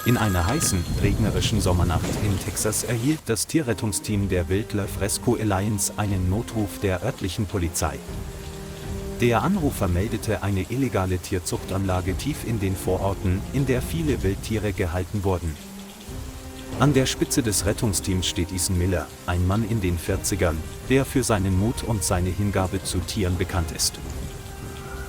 In einer heißen, regnerischen Sommernacht in Texas erhielt das Tierrettungsteam der Wildlife Rescue Alliance einen Notruf der örtlichen Polizei. Der Anrufer meldete eine illegale Tierzuchtanlage tief in den Vororten, in der viele Wildtiere gehalten wurden. An der Spitze des Rettungsteams steht Ethan Miller, ein Mann in den 40ern, der für seinen Mut und seine Hingabe zu Tieren bekannt ist.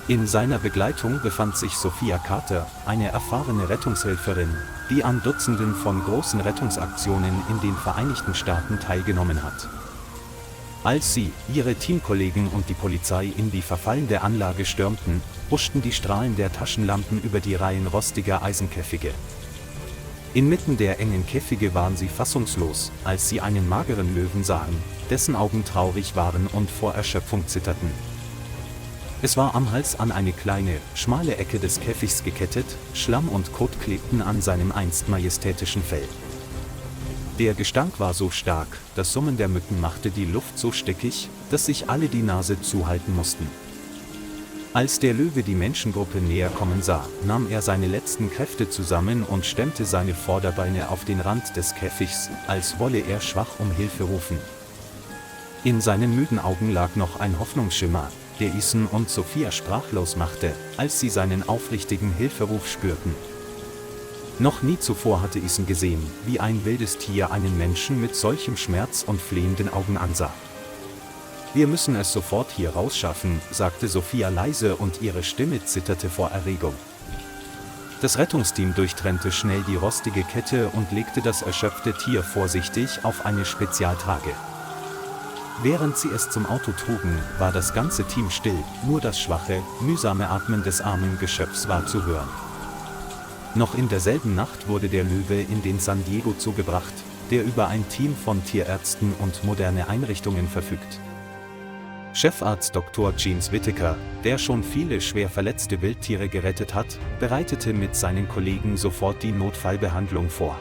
In seiner Begleitung befand sich Sophia Carter, eine erfahrene Rettungshelferin, die an Dutzenden von großen Rettungsaktionen in den Vereinigten Staaten teilgenommen hat. Als sie, ihre Teamkollegen und die Polizei in die verfallende Anlage stürmten, huschten die Strahlen der Taschenlampen über die Reihen rostiger Eisenkäfige. Inmitten der engen Käfige waren sie fassungslos, als sie einen mageren Löwen sahen, dessen Augen traurig waren und vor Erschöpfung zitterten. Es war am Hals an eine kleine, schmale Ecke des Käfigs gekettet, Schlamm und Kot klebten an seinem einst majestätischen Fell. Der Gestank war so stark, das Summen der Mücken machte die Luft so stickig, dass sich alle die Nase zuhalten mussten. Als der Löwe die Menschengruppe näher kommen sah, nahm er seine letzten Kräfte zusammen und stemmte seine Vorderbeine auf den Rand des Käfigs, als wolle er schwach um Hilfe rufen. In seinen müden Augen lag noch ein Hoffnungsschimmer, der Ethan und Sophia sprachlos machte, als sie seinen aufrichtigen Hilferuf spürten. Noch nie zuvor hatte Ethan gesehen, wie ein wildes Tier einen Menschen mit solchem Schmerz und flehenden Augen ansah. »Wir müssen es sofort hier rausschaffen«, sagte Sophia leise und ihre Stimme zitterte vor Erregung. Das Rettungsteam durchtrennte schnell die rostige Kette und legte das erschöpfte Tier vorsichtig auf eine Spezialtrage. Während sie es zum Auto trugen, war das ganze Team still, nur das schwache, mühsame Atmen des armen Geschöpfs war zu hören. Noch in derselben Nacht wurde der Löwe in den San Diego Zoo gebracht, der über ein Team von Tierärzten und moderne Einrichtungen verfügt. Chefarzt Dr. James Whittaker, der schon viele schwer verletzte Wildtiere gerettet hat, bereitete mit seinen Kollegen sofort die Notfallbehandlung vor.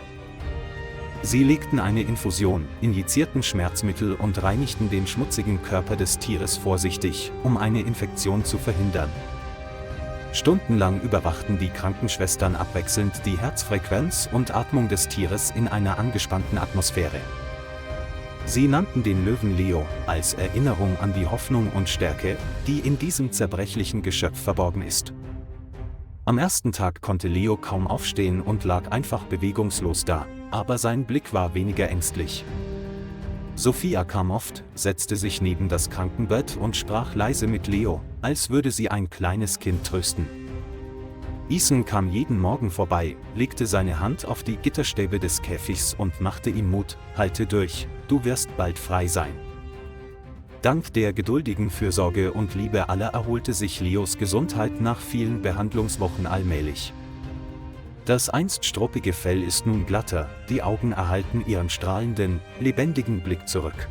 Sie legten eine Infusion, injizierten Schmerzmittel und reinigten den schmutzigen Körper des Tieres vorsichtig, um eine Infektion zu verhindern. Stundenlang überwachten die Krankenschwestern abwechselnd die Herzfrequenz und Atmung des Tieres in einer angespannten Atmosphäre. Sie nannten den Löwen Leo, als Erinnerung an die Hoffnung und Stärke, die in diesem zerbrechlichen Geschöpf verborgen ist. Am ersten Tag konnte Leo kaum aufstehen und lag einfach bewegungslos da, aber sein Blick war weniger ängstlich. Sophia kam oft, setzte sich neben das Krankenbett und sprach leise mit Leo, als würde sie ein kleines Kind trösten. Ethan kam jeden Morgen vorbei, legte seine Hand auf die Gitterstäbe des Käfigs und machte ihm Mut: Halte durch, du wirst bald frei sein. Dank der geduldigen Fürsorge und Liebe aller erholte sich Leos Gesundheit nach vielen Behandlungswochen allmählich. Das einst struppige Fell ist nun glatter, die Augen erhalten ihren strahlenden, lebendigen Blick zurück.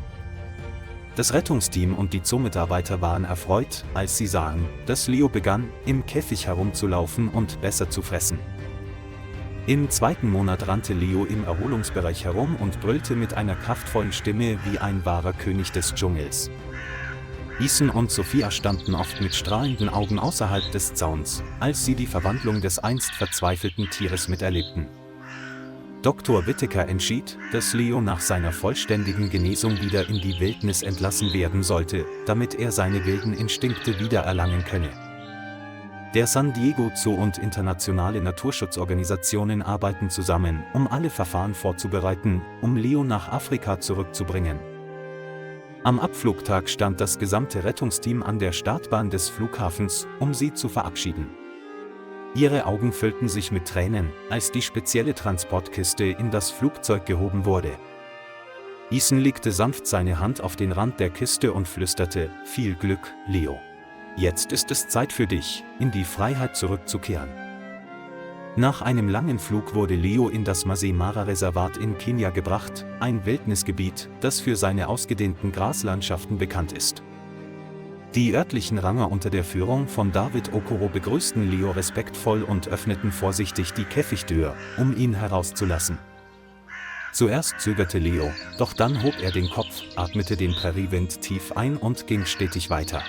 Das Rettungsteam und die Zoomitarbeiter waren erfreut, als sie sahen, dass Leo begann, im Käfig herumzulaufen und besser zu fressen. Im zweiten Monat rannte Leo im Erholungsbereich herum und brüllte mit einer kraftvollen Stimme wie ein wahrer König des Dschungels. Ethan und Sophia standen oft mit strahlenden Augen außerhalb des Zauns, als sie die Verwandlung des einst verzweifelten Tieres miterlebten. Dr. Whittaker entschied, dass Leo nach seiner vollständigen Genesung wieder in die Wildnis entlassen werden sollte, damit er seine wilden Instinkte wiedererlangen könne. Der San Diego Zoo und internationale Naturschutzorganisationen arbeiten zusammen, um alle Verfahren vorzubereiten, um Leo nach Afrika zurückzubringen. Am Abflugtag stand das gesamte Rettungsteam an der Startbahn des Flughafens, um sie zu verabschieden. Ihre Augen füllten sich mit Tränen, als die spezielle Transportkiste in das Flugzeug gehoben wurde. Ethan legte sanft seine Hand auf den Rand der Kiste und flüsterte: Viel Glück, Leo. Jetzt ist es Zeit für dich, in die Freiheit zurückzukehren. Nach einem langen Flug wurde Leo in das Masai Mara Reservat in Kenia gebracht, ein Wildnisgebiet, das für seine ausgedehnten Graslandschaften bekannt ist. Die örtlichen Ranger unter der Führung von David Okoro begrüßten Leo respektvoll und öffneten vorsichtig die Käfigtür, um ihn herauszulassen. Zuerst zögerte Leo, doch dann hob er den Kopf, atmete den Präriewind tief ein und ging stetig weiter.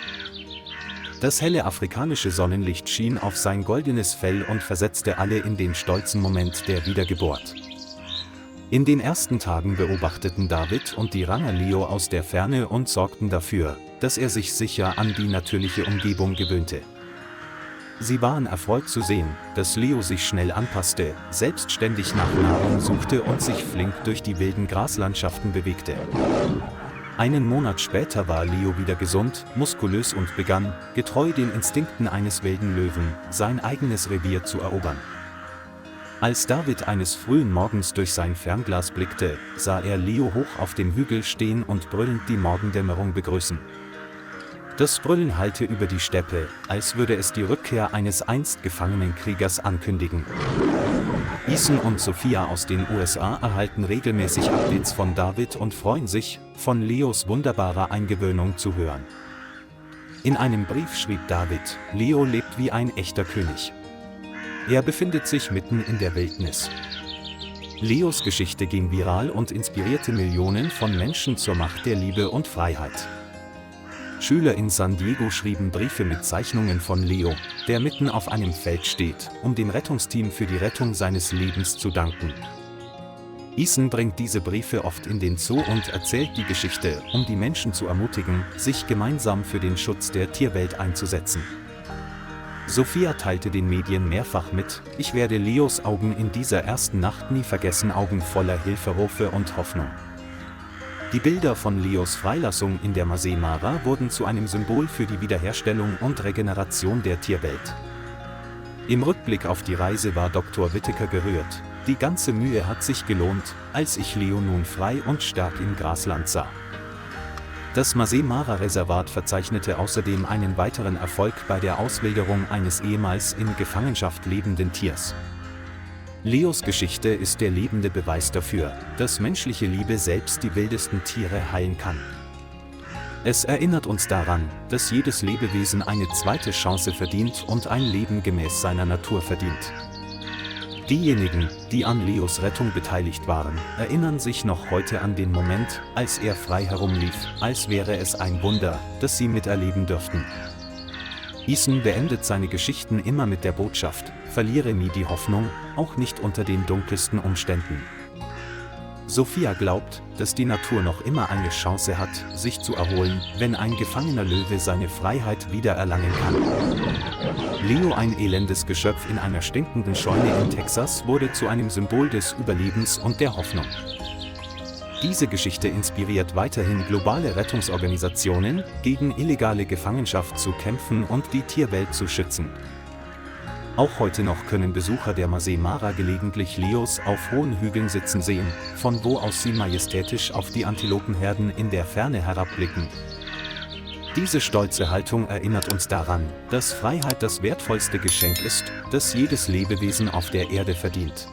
Das helle afrikanische Sonnenlicht schien auf sein goldenes Fell und versetzte alle in den stolzen Moment der Wiedergeburt. In den ersten Tagen beobachteten David und die Ranger Leo aus der Ferne und sorgten dafür, dass er sich sicher an die natürliche Umgebung gewöhnte. Sie waren erfreut zu sehen, dass Leo sich schnell anpasste, selbstständig nach Nahrung suchte und sich flink durch die wilden Graslandschaften bewegte. Einen Monat später war Leo wieder gesund, muskulös und begann, getreu den Instinkten eines wilden Löwen, sein eigenes Revier zu erobern. Als David eines frühen Morgens durch sein Fernglas blickte, sah er Leo hoch auf dem Hügel stehen und brüllend die Morgendämmerung begrüßen. Das Brüllen hallte über die Steppe, als würde es die Rückkehr eines einst gefangenen Kriegers ankündigen. Ethan und Sophia aus den USA erhalten regelmäßig Updates von David und freuen sich, von Leos wunderbarer Eingewöhnung zu hören. In einem Brief schrieb David: Leo lebt wie ein echter König. Er befindet sich mitten in der Wildnis. Leos Geschichte ging viral und inspirierte Millionen von Menschen zur Macht der Liebe und Freiheit. Schüler in San Diego schrieben Briefe mit Zeichnungen von Leo, der mitten auf einem Feld steht, um dem Rettungsteam für die Rettung seines Lebens zu danken. Ethan bringt diese Briefe oft in den Zoo und erzählt die Geschichte, um die Menschen zu ermutigen, sich gemeinsam für den Schutz der Tierwelt einzusetzen. Sophia teilte den Medien mehrfach mit: Ich werde Leos Augen in dieser ersten Nacht nie vergessen, Augen voller Hilferufe und Hoffnung. Die Bilder von Leos Freilassung in der Masai Mara wurden zu einem Symbol für die Wiederherstellung und Regeneration der Tierwelt. Im Rückblick auf die Reise war Dr. Whittaker gerührt: Die ganze Mühe hat sich gelohnt, als ich Leo nun frei und stark im Grasland sah. Das Masai Mara Reservat verzeichnete außerdem einen weiteren Erfolg bei der Auswilderung eines ehemals in Gefangenschaft lebenden Tiers. Leos Geschichte ist der lebende Beweis dafür, dass menschliche Liebe selbst die wildesten Tiere heilen kann. Es erinnert uns daran, dass jedes Lebewesen eine zweite Chance verdient und ein Leben gemäß seiner Natur verdient. Diejenigen, die an Leos Rettung beteiligt waren, erinnern sich noch heute an den Moment, als er frei herumlief, als wäre es ein Wunder, das sie miterleben dürften. Ethan beendet seine Geschichten immer mit der Botschaft: Verliere nie die Hoffnung, auch nicht unter den dunkelsten Umständen. Sophia glaubt, dass die Natur noch immer eine Chance hat, sich zu erholen, wenn ein gefangener Löwe seine Freiheit wiedererlangen kann. Leo, ein elendes Geschöpf in einer stinkenden Scheune in Texas, wurde zu einem Symbol des Überlebens und der Hoffnung. Diese Geschichte inspiriert weiterhin globale Rettungsorganisationen, gegen illegale Gefangenschaft zu kämpfen und die Tierwelt zu schützen. Auch heute noch können Besucher der Masai Mara gelegentlich Leos auf hohen Hügeln sitzen sehen, von wo aus sie majestätisch auf die Antilopenherden in der Ferne herabblicken. Diese stolze Haltung erinnert uns daran, dass Freiheit das wertvollste Geschenk ist, das jedes Lebewesen auf der Erde verdient.